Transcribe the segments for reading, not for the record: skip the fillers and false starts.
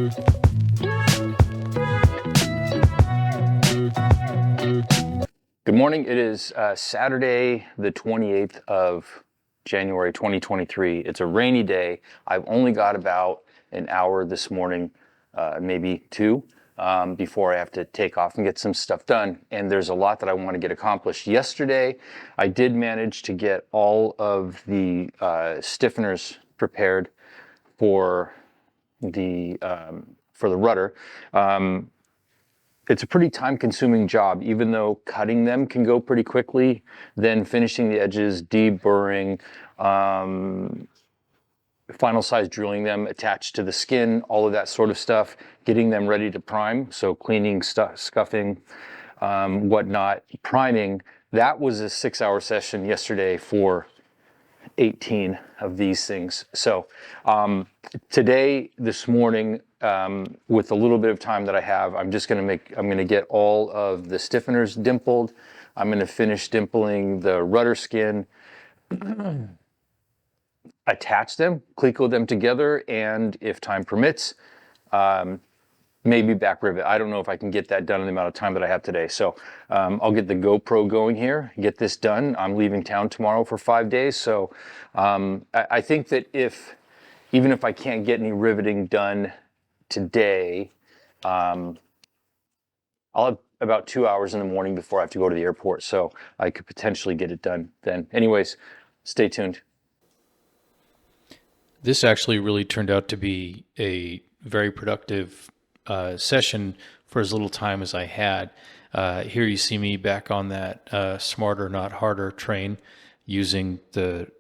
Good morning. It is Saturday, the 28th of January 2023. It's a rainy day. I've only got about an hour this morning, maybe two, before I have to take off and get some stuff done. And there's a lot that I want to get accomplished. Yesterday, I did manage to get all of the stiffeners prepared for the rudder. It's a pretty time-consuming job, even though cutting them can go pretty quickly. Then finishing the edges, deburring, final size drilling them attached to the skin, all of that sort of stuff, getting them ready to prime. So cleaning, scuffing, whatnot, priming. That was a 6-hour session yesterday for 18 of these things. So today, this morning, with a little bit of time that I have, I'm going to get all of the stiffeners dimpled. I'm going to finish dimpling the rudder skin, attach them, cleco them together, and if time permits, maybe back rivet. I don't know if I can get that done in the amount of time that I have today. So I'll get the GoPro going here, get this done. I'm leaving town tomorrow for 5 days. So I think that even if I can't get any riveting done today, I'll have about 2 hours in the morning before I have to go to the airport. So I could potentially get it done then. Anyways, stay tuned. This actually really turned out to be a very productive session for as little time as I had. Here you see me back on that smarter, not harder train using the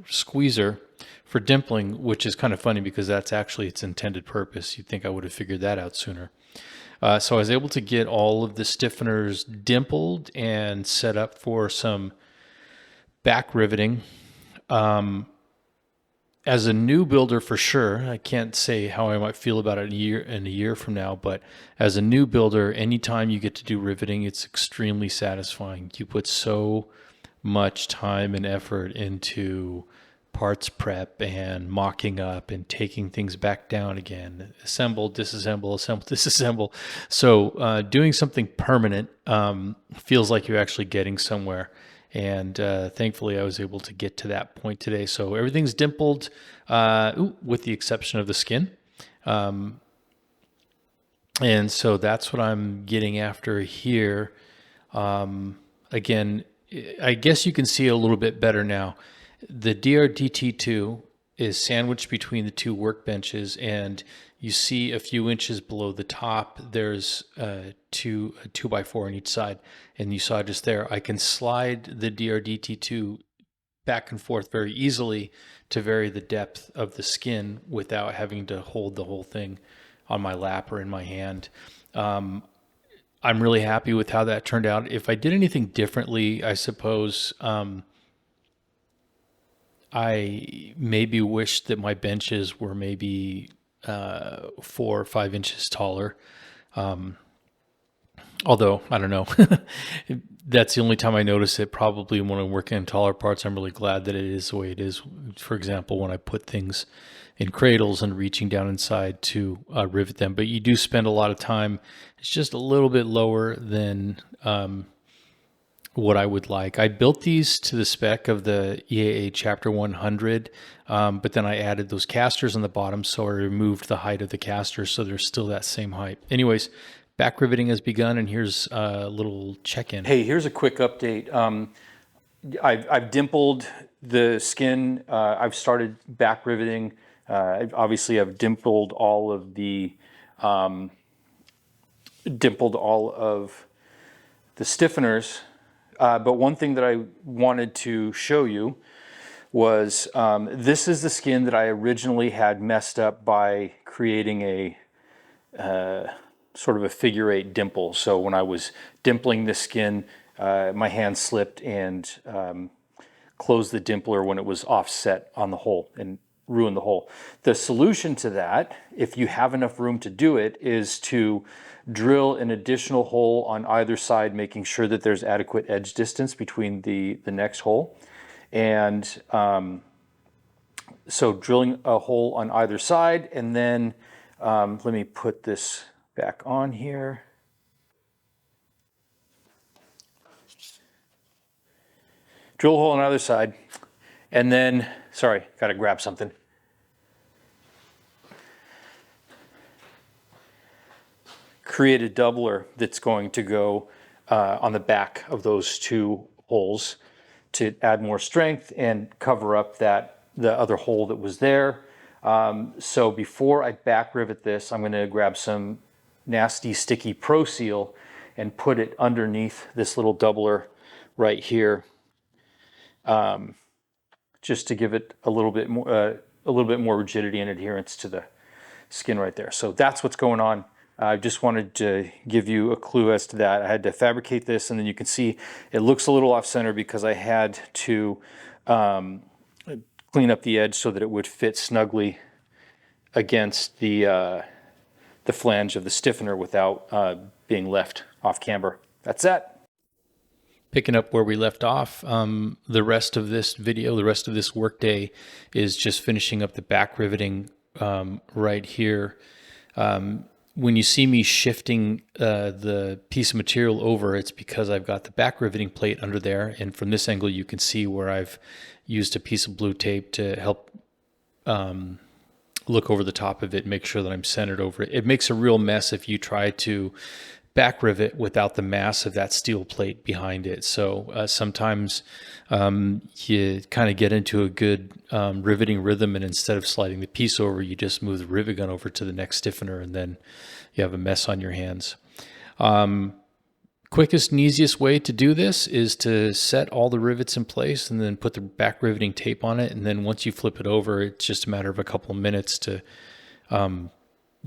squeezer for dimpling, which is kind of funny because that's actually its intended purpose. You'd think I would have figured that out sooner. So I was able to get all of the stiffeners dimpled and set up for some back riveting. As a new builder, for sure, I can't say how I might feel about it in a year from now, but as a new builder, anytime you get to do riveting, it's extremely satisfying. You put so much time and effort into parts prep and mocking up and taking things back down again, assemble, disassemble, assemble, disassemble. So doing something permanent feels like you're actually getting somewhere. And thankfully, I was able to get to that point today. So everything's dimpled, with the exception of the skin. And so that's what I'm getting after here. Again, I guess you can see a little bit better now. The DRDT2 is sandwiched between the two workbenches, and you see a few inches below the top, there's a 2x4 on each side. And you saw just there, I can slide the DRDT2 back and forth very easily to vary the depth of the skin without having to hold the whole thing on my lap or in my hand. I'm really happy with how that turned out. If I did anything differently, I suppose I maybe wish that my benches were maybe 4 or 5 inches taller. Although, I don't know, that's the only time I notice it. Probably when I'm working in taller parts, I'm really glad that it is the way it is. For example, when I put things in cradles and reaching down inside to rivet them. But you do spend a lot of time. It's just a little bit lower than what I would like. I built these to the spec of the EAA Chapter 100, but then I added those casters on the bottom, so I removed the height of the casters, so they're still that same height. Anyways, back riveting has begun, and here's a little check-in. Hey, here's a quick update. I've dimpled the skin. I've started back riveting. Obviously, I've dimpled all of the stiffeners. But one thing that I wanted to show you was this is the skin that I originally had messed up by creating a sort of a figure 8 dimple. So when I was dimpling the skin, my hand slipped and closed the dimpler when it was offset on the hole and ruined the hole. The solution to that, if you have enough room to do it, is to drill an additional hole on either side, making sure that there's adequate edge distance between the next hole. And so drilling a hole on either side, and then Let me put this back on here. Drill a hole on the other side. And then, sorry, got to grab something. Create a doubler that's going to go on the back of those two holes to add more strength and cover up the other hole that was there. So before I back rivet this, I'm going to grab some nasty sticky Pro Seal and put it underneath this little doubler right here, just to give it a little bit more rigidity and adherence to the skin right there. So that's what's going on. I just wanted to give you a clue as to that. I had to fabricate this, and then you can see it looks a little off center because I had to clean up the edge so that it would fit snugly against the flange of the stiffener without being left off camber. That's that. Picking up where we left off, the rest of this video, the rest of this workday is just finishing up the back riveting right here. When you see me shifting the piece of material over, it's because I've got the back riveting plate under there. And from this angle, you can see where I've used a piece of blue tape to help look over the top of it, make sure that I'm centered over it. It makes a real mess if you try to back rivet without the mass of that steel plate behind it. So sometimes you kind of get into a good riveting rhythm, and instead of sliding the piece over, you just move the rivet gun over to the next stiffener, and then you have a mess on your hands. Quickest and easiest way to do this is to set all the rivets in place and then put the back riveting tape on it. And then once you flip it over, it's just a matter of a couple of minutes to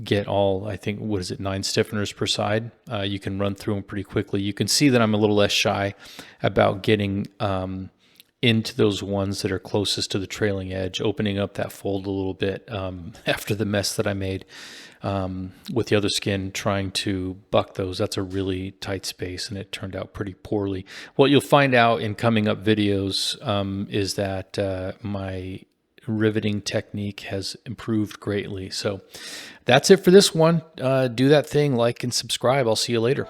get all, I think, 9 stiffeners per side. You can run through them pretty quickly. You can see that I'm a little less shy about getting into those ones that are closest to the trailing edge, opening up that fold a little bit after the mess that I made with the other skin, trying to buck those. That's a really tight space, and it turned out pretty poorly. What you'll find out in coming up videos is that my riveting technique has improved greatly. So that's it for this one. Do that thing, like and subscribe. I'll see you later.